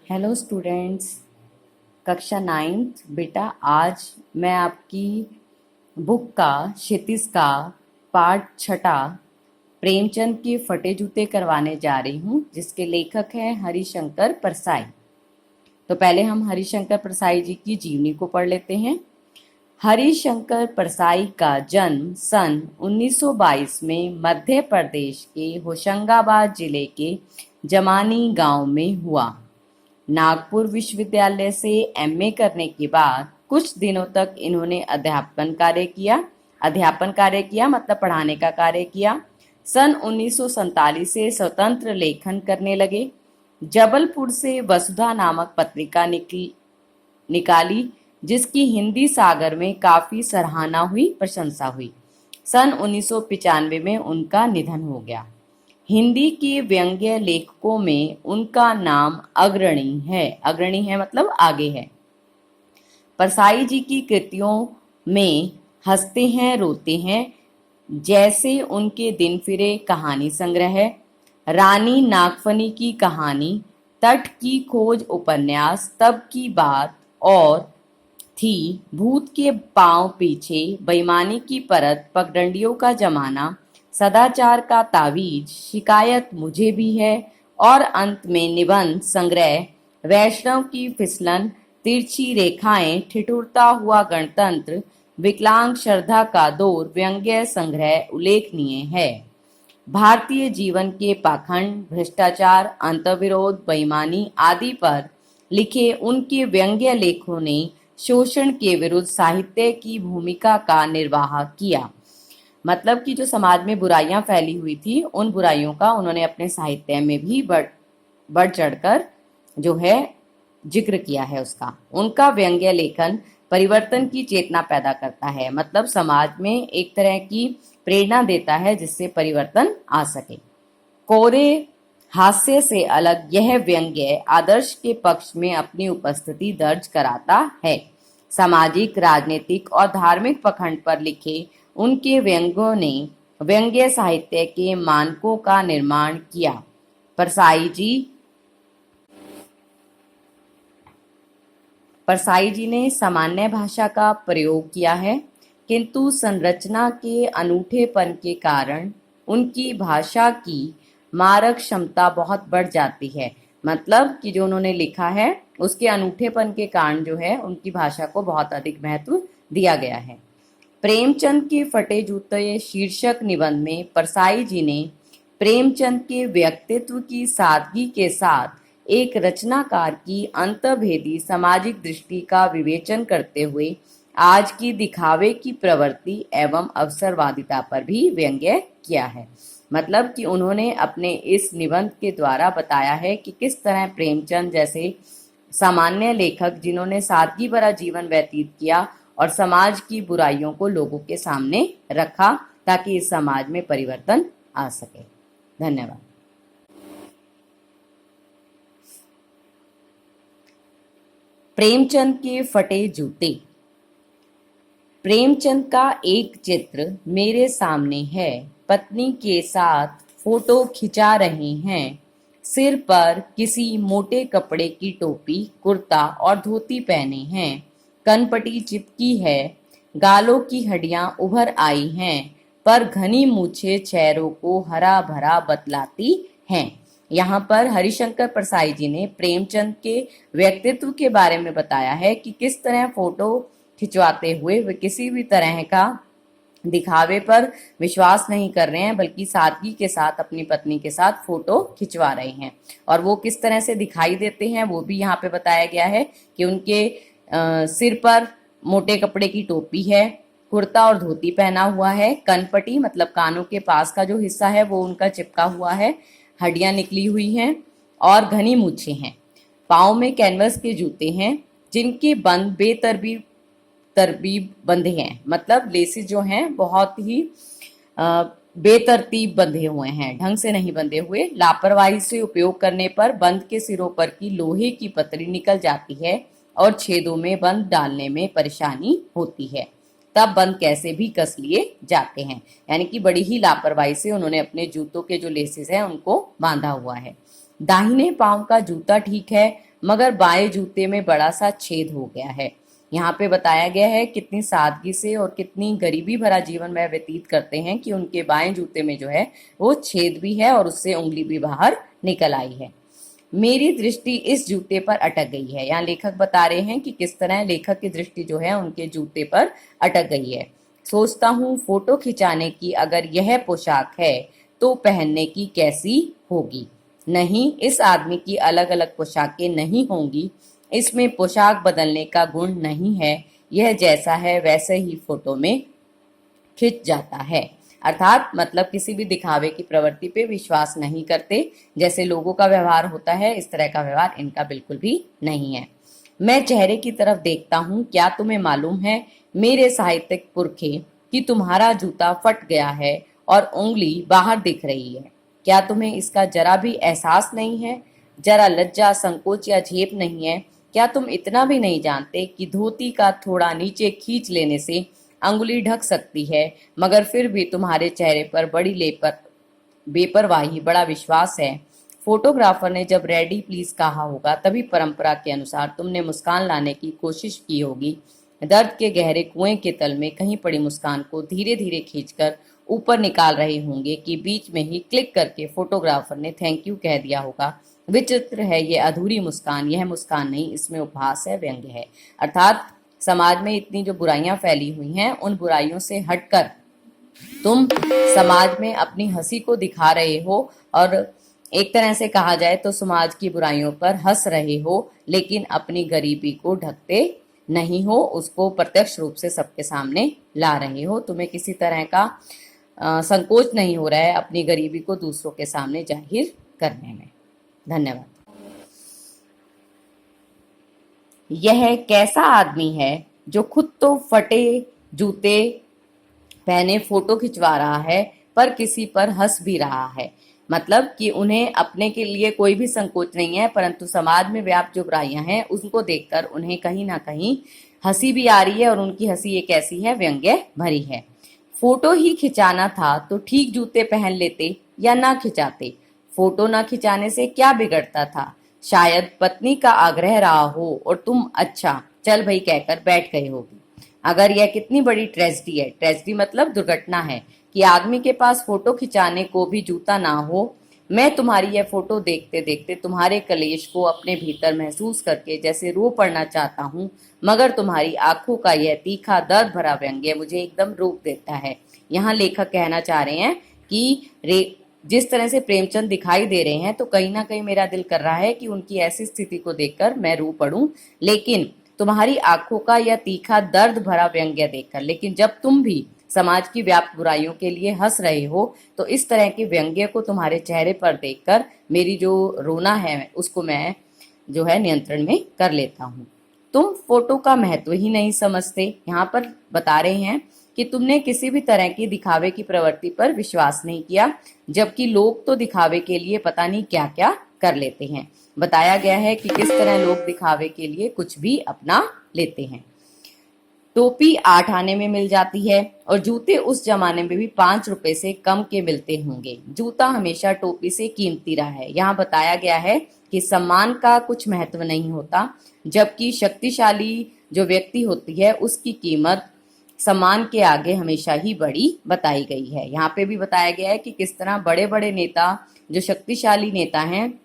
Hello students. कक्षा ninth. बेटा आज मैं आपकी बुक का क्षितिज का पाठ छठा प्रेमचंद के फटे जूते करवाने जा रही हूँ, जिसके लेखक हैं हरिशंकर परसाई। तो पहले हम हरिशंकर परसाई जी की जीवनी को पढ़ लेते हैं। हरिशंकर परसाई का जन्म सन 1922 में मध्य प्रदेश के होशंगाबाद जिले के जमानी गांव में हुआ। नागपुर विश्वविद्यालय से एमए करने के बाद कुछ दिनों तक इन्होंने अध्यापन कार्य किया मतलब पढ़ाने का कार्य किया। सन 1947 से स्वतंत्र लेखन करने लगे। जबलपुर से वसुधा नामक पत्रिका निकाली, जिसकी हिंदी सागर में काफी सराहना हुई, प्रशंसा हुई। सन 1995 में उनका निधन हो गया। हिंदी के व्यंग्य लेखकों में उनका नाम अग्रणी है मतलब आगे है। परसाई जी की कृतियों में हंसते हैं रोते हैं जैसे उनके दिन फिरे कहानी संग्रह, रानी नागफनी की कहानी, तट की खोज उपन्यास, तब की बात और थी, भूत के पांव पीछे, बेईमानी की परत, पगडंडियों का जमाना, सदाचार का तावीज, शिकायत मुझे भी है और अंत में निबंध संग्रह, वैष्णव की फिसलन, तिरछी रेखाएं, ठिठुरता हुआ गणतंत्र, विकलांग श्रद्धा का दौर व्यंग्य संग्रह उल्लेखनीय है। भारतीय जीवन के पाखंड, भ्रष्टाचार, अंतर्विरोध, बेईमानी आदि पर लिखे उनके व्यंग्य लेखों ने शोषण के विरुद्ध साहित्य की भूमिका का निर्वाह किया। मतलब कि जो समाज में बुराइयां फैली हुई थी, उन बुराइयों का उन्होंने अपने साहित्य में भी बढ़ चढ़कर जो है जिक्र किया है उसका। उनका व्यंग्य लेखन परिवर्तन की चेतना पैदा करता है, मतलब समाज में एक तरह की प्रेरणा देता है जिससे परिवर्तन आ सके। कोरे हास्य से अलग यह व्यंग्य आदर्श के पक्ष में अपनी उपस्थिति दर्ज कराता है। सामाजिक, राजनीतिक और धार्मिक पखंड पर लिखे उनके व्यंग्यों ने व्यंग्य साहित्य के मानकों का निर्माण किया। परसाई जी ने सामान्य भाषा का प्रयोग किया है, किंतु संरचना के अनूठेपन के कारण उनकी भाषा की मारक क्षमता बहुत बढ़ जाती है। मतलब कि जो उन्होंने लिखा है उसके अनूठेपन के कारण जो है उनकी भाषा को बहुत अधिक महत्व दिया गया है। प्रेमचंद के फटे जूते शीर्षक निबंध में परसाई जी ने प्रेमचंद के व्यक्तित्व की सादगी के साथ एक रचनाकार की अंतर्भेदी सामाजिक दृष्टि का विवेचन करते हुए आज की दिखावे की प्रवृत्ति एवं अवसरवादिता पर भी व्यंग्य किया है। मतलब कि उन्होंने अपने इस निबंध के द्वारा बताया है कि किस तरह प्रेमचंद जैसे सामान्य लेखक, जिन्होंने सादगी भरा जीवन व्यतीत किया और समाज की बुराइयों को लोगों के सामने रखा ताकि इस समाज में परिवर्तन आ सके। धन्यवाद। प्रेमचंद के फटे जूते। प्रेमचंद का एक चित्र मेरे सामने है। पत्नी के साथ फोटो खिंचा रहे हैं। सिर पर किसी मोटे कपड़े की टोपी, कुर्ता और धोती पहने हैं। कनपटी चिपकी है। गालों की हड्डियां उभर आई हैं, पर घनी मूछें चेहरों को हरा भरा बतलाती हैं। यहाँ पर हरिशंकर परसाई जी ने प्रेमचंद के व्यक्तित्व के बारे में बताया है कि किस तरह फोटो खिंचवाते हुए वे किसी भी तरह का दिखावे पर विश्वास नहीं कर रहे हैं, बल्कि सादगी के साथ अपनी पत्नी के साथ फोटो खिंचवा रहे हैं। और वो किस तरह से दिखाई देते हैं वो भी यहाँ पे बताया गया है कि उनके सिर पर मोटे कपड़े की टोपी है, कुर्ता और धोती पहना हुआ है, कनपटी मतलब कानों के पास का जो हिस्सा है वो उनका चिपका हुआ है, हड्डियां निकली हुई हैं और घनी मूछें हैं। पाँव में कैनवस के जूते हैं जिनके बंद तरबीब बंधे हैं। मतलब लेसिस जो हैं बहुत ही बेतरतीब बंधे हुए हैं, ढंग से नहीं बंधे हुए। लापरवाही से उपयोग करने पर बंद के सिरों पर की लोहे की पतरी निकल जाती है और छेदों में बंद डालने में परेशानी होती है। तब बंद कैसे भी कस लिए जाते हैं। यानी कि बड़ी ही लापरवाही से उन्होंने अपने जूतों के जो लेसेस हैं उनको बांधा हुआ है। दाहिने पांव का जूता ठीक है, मगर बाएं जूते में बड़ा सा छेद हो गया है। यहाँ पे बताया गया है कितनी सादगी से और कितनी गरीबी भरा जीवन वह व्यतीत करते हैं कि उनके बाएं जूते में जो है वो छेद भी है और उससे उंगली भी बाहर निकल आई है। मेरी दृष्टि इस जूते पर अटक गई है। यहाँ लेखक बता रहे हैं कि किस तरह लेखक की दृष्टि जो है उनके जूते पर अटक गई है। सोचता हूँ फोटो खिंचाने की अगर यह पोशाक है तो पहनने की कैसी होगी। नहीं, इस आदमी की अलग अलग पोशाकें नहीं होंगी। इसमें पोशाक बदलने का गुण नहीं है। यह जैसा है वैसे ही फोटो में खिंच जाता है। अर्थात मतलब किसी भी दिखावे की प्रवृत्ति पे विश्वास नहीं करते। जैसे लोगों का व्यवहार होता है इस तरह का व्यवहार इनका बिल्कुल भी नहीं है। मैं चेहरे की तरफ देखता हूँ। क्या तुम्हें मालूम है मेरे साहित्यिक पुरखे कि तुम्हारा जूता फट गया है और उंगली बाहर दिख रही है। क्या तुम्हें इसका जरा भी एहसास नहीं है? जरा लज्जा, संकोच या झेप नहीं है? क्या तुम इतना भी नहीं जानते कि धोती का थोड़ा नीचे खींच लेने से अंगुली ढक सकती है, मगर फिर भी तुम्हारे चेहरे पर बड़ी बेपरवाही, बड़ा विश्वास है। फोटोग्राफर ने जब रेडी प्लीज कहा होगा तभी परंपरा के अनुसार तुमने मुस्कान लाने की कोशिश की होगी। दर्द के गहरे कुएं के तल में कहीं पड़ी मुस्कान को धीरे धीरे खींचकर ऊपर निकाल रहे होंगे कि बीच में ही क्लिक करके फोटोग्राफर ने थैंक यू कह दिया होगा। विचित्र है ये अधूरी मुस्कान। यह मुस्कान नहीं, इसमें उपहास है, व्यंग्य है। अर्थात समाज में इतनी जो बुराइयां फैली हुई हैं उन बुराइयों से हटकर तुम समाज में अपनी हंसी को दिखा रहे हो और एक तरह से कहा जाए तो समाज की बुराइयों पर हंस रहे हो, लेकिन अपनी गरीबी को ढकते नहीं हो, उसको प्रत्यक्ष रूप से सबके सामने ला रहे हो। तुम्हें किसी तरह का संकोच नहीं हो रहा है अपनी गरीबी को दूसरों के सामने जाहिर करने में। धन्यवाद। यह कैसा आदमी है जो खुद तो फटे जूते पहने फोटो खिंचवा रहा है पर किसी पर हंस भी रहा है। मतलब कि उन्हें अपने के लिए कोई भी संकोच नहीं है, परंतु समाज में व्याप्त जो बुराइयां हैं उसको देखकर उन्हें कहीं ना कहीं हंसी भी आ रही है और उनकी हंसी एक ऐसी है, व्यंग्य भरी है। फोटो ही खिंचाना था तो ठीक जूते पहन लेते या ना खिंचाते। फोटो ना खिंचाने से क्या बिगड़ता था? शायद पत्नी का आग्रह रहा हो और तुम अच्छा चल भाई कहकर बैठ गए होगी। अगर यह कितनी बड़ी ट्रेजेडी है, ट्रेजेडी मतलब दुर्घटना है, कि आदमी के पास फोटो खिंचाने को भी जूता ना हो। मैं तुम्हारी यह फोटो देखते देखते तुम्हारे कलेश को अपने भीतर महसूस करके जैसे रो पड़ना चाहता हूँ, मगर तुम्हारी आंखों का यह तीखा दर्द भरा व्यंग्य मुझे एकदम रोक देता है। यहाँ लेखक कहना चाह रहे हैं कि जिस तरह से प्रेमचंद दिखाई दे रहे हैं तो कहीं ना कहीं मेरा दिल कर रहा है कि उनकी ऐसी स्थिति को देखकर मैं रो पड़ूं, लेकिन तुम्हारी आंखों का यह तीखा दर्द भरा व्यंग्य देखकर। लेकिन जब तुम भी समाज की व्याप्त बुराइयों के लिए हंस रहे हो तो इस तरह के व्यंग्य को तुम्हारे चेहरे पर देखकर मेरी जो रोना है उसको मैं जो है नियंत्रण में कर लेता हूँ। तुम फोटो का महत्व ही नहीं समझते। यहाँ पर बता रहे हैं कि तुमने किसी भी तरह की दिखावे की प्रवृत्ति पर विश्वास नहीं किया, जबकि लोग तो दिखावे के लिए पता नहीं क्या क्या कर लेते हैं। बताया गया है कि किस तरह लोग दिखावे के लिए कुछ भी अपना लेते हैं। टोपी 8 आने में मिल जाती है और जूते उस जमाने में भी 5 रुपए से कम के मिलते होंगे। जूता हमेशा टोपी से कीमती रहा है। यहाँ बताया गया है कि सम्मान का कुछ महत्व नहीं होता, जबकि शक्तिशाली जो व्यक्ति होती है उसकी कीमत सम्मान के आगे हमेशा ही बड़ी बताई गई है। यहाँ पे भी बताया गया है कि किस तरह बड़े बड़े नेता, जो शक्तिशाली नेता हैं,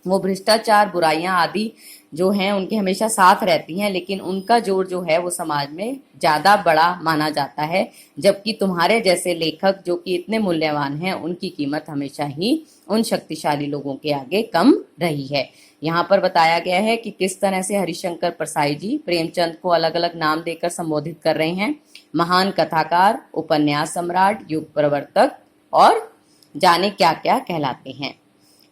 वो भ्रष्टाचार, बुराइयां आदि जो हैं उनके हमेशा साथ रहती हैं, लेकिन उनका जोर जो है वो समाज में ज्यादा बड़ा माना जाता है, जबकि तुम्हारे जैसे लेखक जो कि इतने मूल्यवान हैं उनकी कीमत हमेशा ही उन शक्तिशाली लोगों के आगे कम रही है। यहाँ पर बताया गया है कि किस तरह से हरिशंकर परसाई जी प्रेमचंद को अलग अलग नाम देकर संबोधित कर रहे हैं। महान कथाकार, उपन्यास सम्राट, युग प्रवर्तक और जाने क्या क्या कहलाते हैं।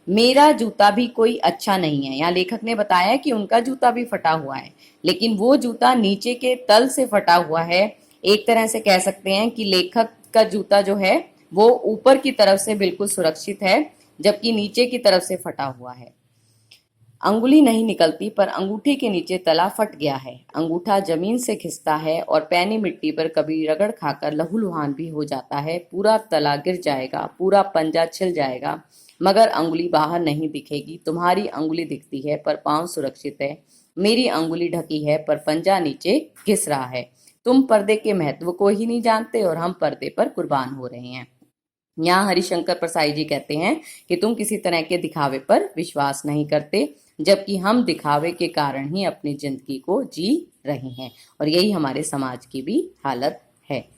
मेरा जूता भी कोई अच्छा नहीं है। यहाँ लेखक ने बताया कि उनका जूता भी फटा हुआ है, लेकिन वो जूता नीचे के तल से फटा हुआ है। एक तरह से कह सकते हैं कि लेखक का जूता जो है वो ऊपर की तरफ से बिल्कुल सुरक्षित है, जबकि नीचे की तरफ से फटा हुआ है। अंगुली नहीं निकलती पर अंगूठे के नीचे तला फट गया है। अंगूठा जमीन से खिसता है और पैनी मिट्टी पर कभी रगड़ खाकर लहूलुहान भी हो जाता है। पूरा तला गिर जाएगा, पूरा पंजा छिल जाएगा। मगर अंगुली बाहर नहीं दिखेगी। तुम्हारी अंगुली दिखती है पर पांव सुरक्षित है। मेरी अंगुली ढकी है पर पंजा नीचे घिस रहा है। तुम पर्दे के महत्व को ही नहीं जानते और हम पर्दे पर कुर्बान हो रहे हैं। यहाँ हरिशंकर प्रसाई जी कहते हैं कि तुम किसी तरह के दिखावे पर विश्वास नहीं करते, जबकि हम दिखावे के कारण ही अपनी जिंदगी को जी रहे हैं और यही हमारे समाज की भी हालत है।